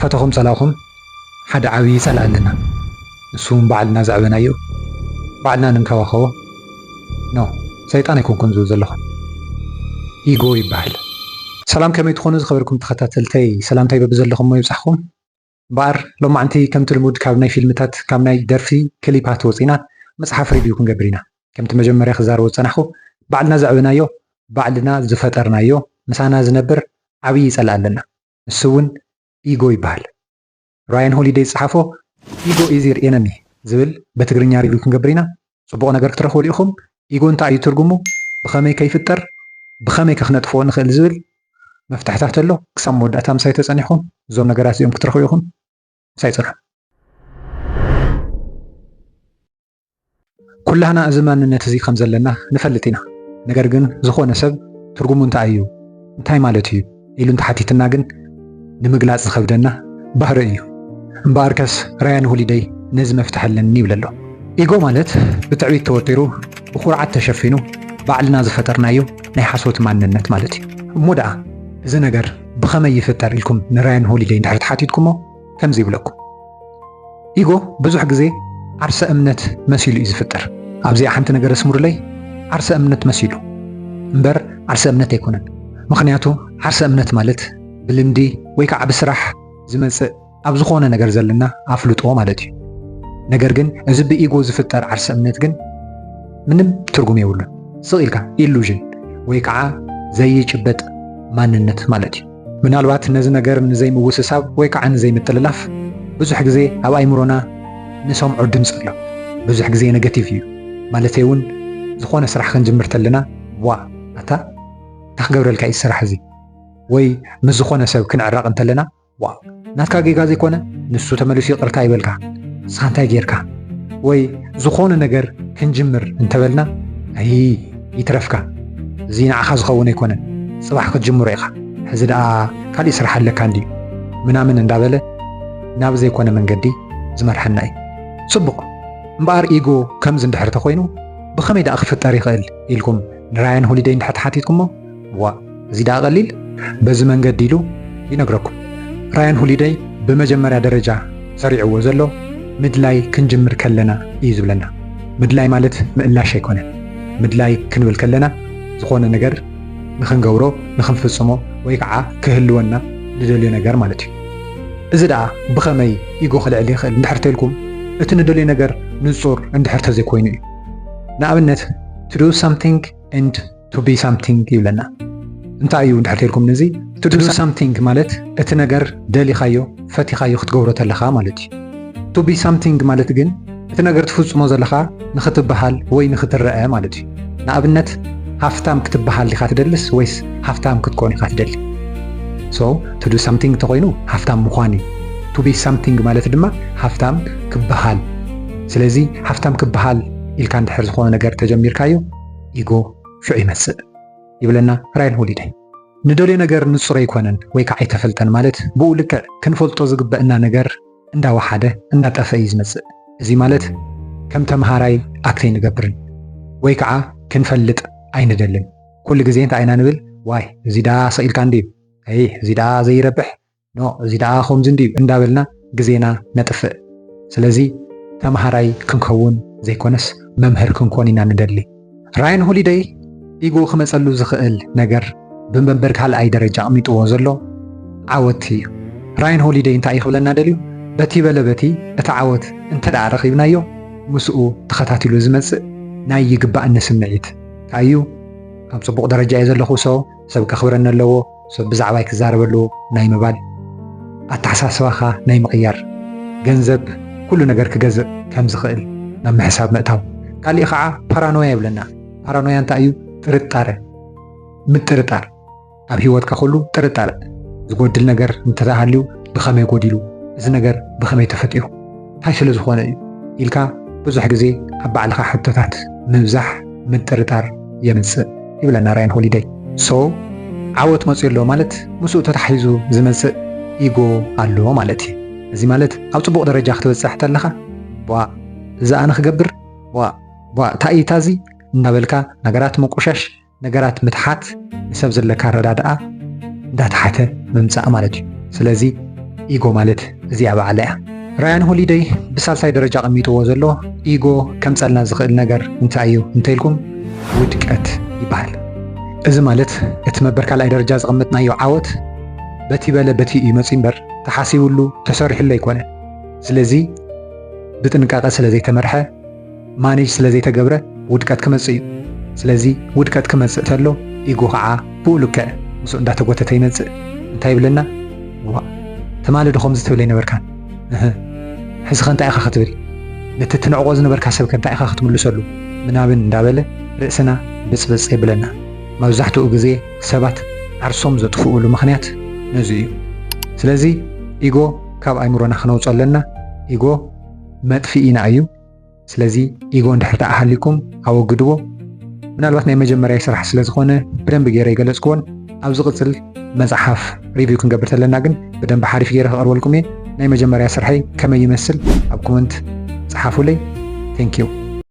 ፈተኹም ጸላኹም ሓደ ዓብይ ጸላ ኣለና ንሱም ባዕልና ዘዕበናዮ ባዕልና ንንከባኸቦ ኖ ሰይጣን ኣይኮንኩም ዝብል ዘለኹም ኢጎ ይበሃል። ሰላም ከመይ ትኾኑ ዝኸበርኩም ተኸታተልተይ ሰላምታይ በብዘለኹም ሞ ይብጻሕኩም እምበኣር ሎማዓንቲ ከምቲ ልሙድ ካብ ናይ ፊልምታት ካብ ናይ ደርፊ ክሊፓት ወፂና መጽሓፍ ሬድዮ ክንገብር ኢና። ከምቲ መጀመርያ ክዛረቦ ዝጸናሕኩ ባዕልና ዘዕበናዮ ባዕልና ዝፈጠርናዮ ምሳና ዝነብር ዓብይ ጸላ ኣለና ንሱ እውን ኢጎ ይበሃል። ራያን ሆሊዴይ ዝጸሓፎ ኢጎ ኢዝ ዮር ኤነሚ ዝብል በትግርኛ ሬድዮ ክንገብር ኢና። ጽቡቕ ነገር ክትረኽቡ ኢኹም። ኢጎ እንታይ እዩ ትርጉሙ ብኸመይ ከይፍጠር ብኸመይ ከኽነጥፍኦ ንኽእል ዝብል መፍትሕታት ኣሎ። ክሳብ መወዳእታ ምሳይ ተጸኒሕኩም እዞም ነገራት እዚኦም ክትረኽቡ ኢኹም። ምሳይ ጽንሑ። ኩላህና እዚ ማንነት እዚ ከም ዘለና ንፈልጥ ኢና። ነገር ግን ዝኾነ ሰብ ትርጉሙ እንታይ እዩ እንታይ ማለት እዩ ኢሉ እንተሓቲትና ግን ንምግላጽ ዝኸብደና ባህሪ እዩ። እምበኣርከስ ራያን ሆሊዴይ ነዚ መፍትሕ ኣለኒ ይብል ኣሎ። ኢጎ ማለት ብትዕቢት ተወጢሩ ብኹርዓት ተሸፊኑ ባዕልና ዝፈጠርናዮ ናይ ሓሶት ማንነት ማለት እዩ እሞ ደኣ እዚ ነገር ብኸመይ ይፍጠር ኢልኩም ንራያን ሆሊዴይ እንድሕር ተሓቲትኩሞ ከምዚ ይብለኩም። ኢጎ ብዙሕ ግዜ ዓርሰ እምነት መሲሉ እዩ ዝፍጠር። ኣብዚኣ ሓንቲ ነገር እስሙሩለይ ዓርሰ እምነት መሲሉ እምበር ዓርሰ እምነት ኣይኮነን። ምክንያቱ ዓርሰ እምነት ማለት ብልምዲ ወይ ከዓ ብስራሕ ዝመጽእ ኣብ ዝኾነ ነገር ዘለና ኣፍልጦ ማለት እዩ። ነገር ግን እዚ ብኢጎ ዝፍጠር ዓርሰ እምነት ግን ምንም ትርጉም የብሉን። ስቕ ኢልካ ኢሉዥን ወይ ከዓ ዘይጭበጥ ማንነት ማለት እዩ። ምናልባት ነዚ ነገር ንዘይምውስሳብ ወይ ከዓ ንዘይምጥልላፍ ብዙሕ ግዜ ኣብ ኣይምሮና ንሰምዖ ድምፂ ኣሎ። ብዙሕ ግዜ ኔጋቲቭ እዩ ማለት እውን ዝኾነ ስራሕ ክንጅምር ተለና ዋ ኣታ ክገብረልካ እዩ ስራሕ እዚ ወይ ምስ ዝኾነ ሰብ ክንዕራቕ እንተለና ዋ ናትካ ጌጋ ዘይኮነ ንሱ ተመልሱ ይቕርካ ይበልካ ንስኻ እንታይ ጌርካ ወይ ዝኾነ ነገር ክንጅምር እንተበልና ኣይ ይትረፍካ እዚ ንዓኻ ዝኸውን ኣይኮነን ጽባሕ ክትጅምሮ ኢኻ ሕዚ ደኣ ካሊእ ስራሕ ኣለካ እንድዩ ምናምን እንዳበለ ናብ ዘይኮነ መንገዲ ዝመርሐና እዩ። ጽቡቕ እምበኣር ኢጎ ከምዚ እንድሕር ተኾይኑ ብኸመይ ደኣ ክፍጠር ይኽእል ኢልኩም ንራያን ሆሊዴይ እንድሕር ተሓቲትኩሞ ዋ እዚ ደኣ ቀሊል በዚ መንገዲ ኢሉ ይነግረኩም። ራያን ሆሊዴይ ብመጀመርያ ደረጃ ሰሪዕዎ ዘሎ ምድላይ ክንጅምር ከለና እዩ ዝብለና። ምድላይ ማለት ምእላሽ ኣይኮነን። ምድላይ ክንብል ከለና ዝኾነ ነገር ንኽንገብሮ ንኽንፍጽሞ ወይ ከዓ ክህልወና ንደልዮ ነገር ማለት እዩ። እዚ ደኣ ብኸመይ ኢጎ ክልዕል ይኽእል እንድሕር ተኢልኩም እቲ ንደልዮ ነገር ንጹር እንድሕር ተዘይኮይኑ እዩ። ንኣብነት to do something and to be something ይብለና። እንታይ እዩ እንድሕር ተኢልኩም ነዚ to do something ማለት እቲ ነገር ደሊኻዮ ፈቲኻዮ ክትገብሮ ተለኻ ማለት እዩ። to be something ማለት ግን እቲ ነገር ትፍጽሞ ዘለኻ ንኽትበሃል ወይ ንኽትረአ ማለት እዩ። ንኣብነት ሃፍታም ክትበሃል ኢኻ ትደልስ ወይስ ሃፍታም ክትኮን ኢኻ ትደሊ? so to do something ተኾይኑ ሃፍታም ምዃን እዩ። to be something ማለት ድማ ሃፍታም ክበሃል። ስለዚ ሃፍታም ክበሃል ኢልካ እንድሕር ዝኾነ ነገር ተጀሚርካዮ ኢጎ ሽዑ ይመጽእ ይብለና ራያን ሆሊዴይ። ንደልዮ ነገር ንጹር ኣይኮነን ወይ ከዓ ኣይተፈልጠን ማለት ብኡ ልክዕ ክንፈልጦ ዝግበአና ነገር እንዳወሓደ እንዳጠፈ እዩ ዝመጽእ። እዚ ማለት ከም ተምሃራይ ኣክተይ ንገብርን ወይ ከዓ ክንፈልጥ ኣይንደልን። ኩሉ ግዜ እንታይ ኢና ንብል ዋይ እዚ ደኣ ሰኢልካ እንድዩ ኣይ እዚ ደኣ ዘይረብሕ ኖ እዚ ደኣ ከምዚ እንድዩ እንዳበልና ግዜና ነጥፍእ። ስለዚ ተምሃራይ ክንከውን ዘይኮነስ መምህር ክንኮን ኢና ንደሊ። ራያን ሆሊዴይ ኢጎ ክመጸሉ ዝኽእል ነገር ብመንበር ካልኣይ ደረጃ ኣቕሚጥዎ ዘሎ ዓወት እዩ። ራያን ሆሊዴይ እንታይ ይኽብለና ደልዩ በቲ በለ በቲ እቲ ዓወት እንተደኣ ረኺብናዮ ምስኡ ተኸታቲሉ ዝመጽእ ናይ ይግባእኒ ስምዒት እንታይ እዩ? ኣብ ጽቡቕ ደረጃ እየ ዘለኹ ሰብ ከኽብረኒ ኣለዎ፣ ሰብ ብዛዕባይ ክዛረበሉ ናይ ምባል ኣተሓሳስባኻ ናይ ምቕያር ገንዘብ ኩሉ ነገር ክገዝእ ከም ዝኽእል ናብ ምሕሳብ ምእታው። ካሊእ ከዓ ፓራኖያ ይብለና። ፓራኖያ እንታይ እዩ? ጥርጣረ ምጥርጣር ኣብ ሂወትካ ኩሉ ጥርጣረ ዝጎድል ነገር እንተሃልዩ ብኸመይ ጎዲሉ እዚ ነገር ብኸመይ ተፈጢሩ እንታይ ስለ ዝኾነ እዩ ኢልካ ብዙሕ ግዜ ኣብ ባዕልኻ ሕቶታት ምብዛሕ ምጥርጣር የምጽእ ይብለና ራያን ሆሊዴይ። ሶ ዓወት መጽኡ ኣሎ ማለት ምስኡ ተታሒዙ ዝመጽእ ኢጎ ኣሎ ማለት እዩ። እዚ ማለት ኣብ ጽቡቕ ደረጃ ክትበጽሕ ተለኻ ዋ እዚ ኣነ ክገብር ዋ ታኢታዚ እናበልካ ነገራት መቆሻሽ ነገራት ምትሓት ንሰብ ዘለካ ረዳድኣ እንዳተሓተ ምምጻእ ማለት እዩ። ስለዚ ኢጎ ማለት እዚኣ በዓላ እያ። ራያን ሆሊደይ ብሳልሳይ ደረጃ ቀሚጥዎ ዘሎ ኢጎ ከምፀልና ዝኽእል ነገር እንታይ እዩ እንተኢልኩም ውድቀት ይበሃል። እዚ ማለት እቲ መበር ካልኣይ ደረጃ ዝቐመጥናዮ ዓወት በቲ በለ በቲ እዩ መፂ እምበር ተሓሲቡሉ ተሰሪሑሉ ኣይኮነን። ስለዚ ብጥንቃቐ ስለ ዘይተመርሐ ማኔጅ ስለ ዘይተገብረ ውድቀት ክመፅእ እዩ። ስለዚ ውድቀት ክመፅእ ተሎ ኢጎ ከዓ ብኡ ልክዕ ምስኡ እንዳተጎተተ ይመፅእ። እንታይ ይብለና ተማለዶ ከምዚ ትብል ኣይነበርካን ሕዚ ኸ እንታይ ኢኻ ክትብል ነቲ ትንዕቆ ዝነበርካ ሰብ ከ እንታይ ኢኻ ክትምልሰሉ ምናብን እንዳበለ ርእስና ብፅብፅ ይብለና። መብዛሕትኡ ግዜ ሰባት ዓርሶም ዘጥፍኡሉ ምክንያት ነዚ እዩ። ስለዚ ኢጎ ካብ ኣይምሮና ክነውፆ ኣለና። ኢጎ መጥፊኢና እዩ። ስለዚ ኢጎ እንድሕር ደኣ ሃሊኩም ኣወግድዎ። ምናልባት ናይ መጀመርያ ስራሕ ስለ ዝኾነ ብደንቢ ገይረ ይገለፅክዎን ኣብ ዝቕፅል መፅሓፍ ሪቪው ክንገብር ተለና ግን ብደንብ ሓሪፍ ገይረ ክቐርበልኩም እየ። ናይ መጀመርያ ስርሐይ ከመይ ይመስል ኣብ ኮመንት ፀሓፉለይ። ቴንክ ዩ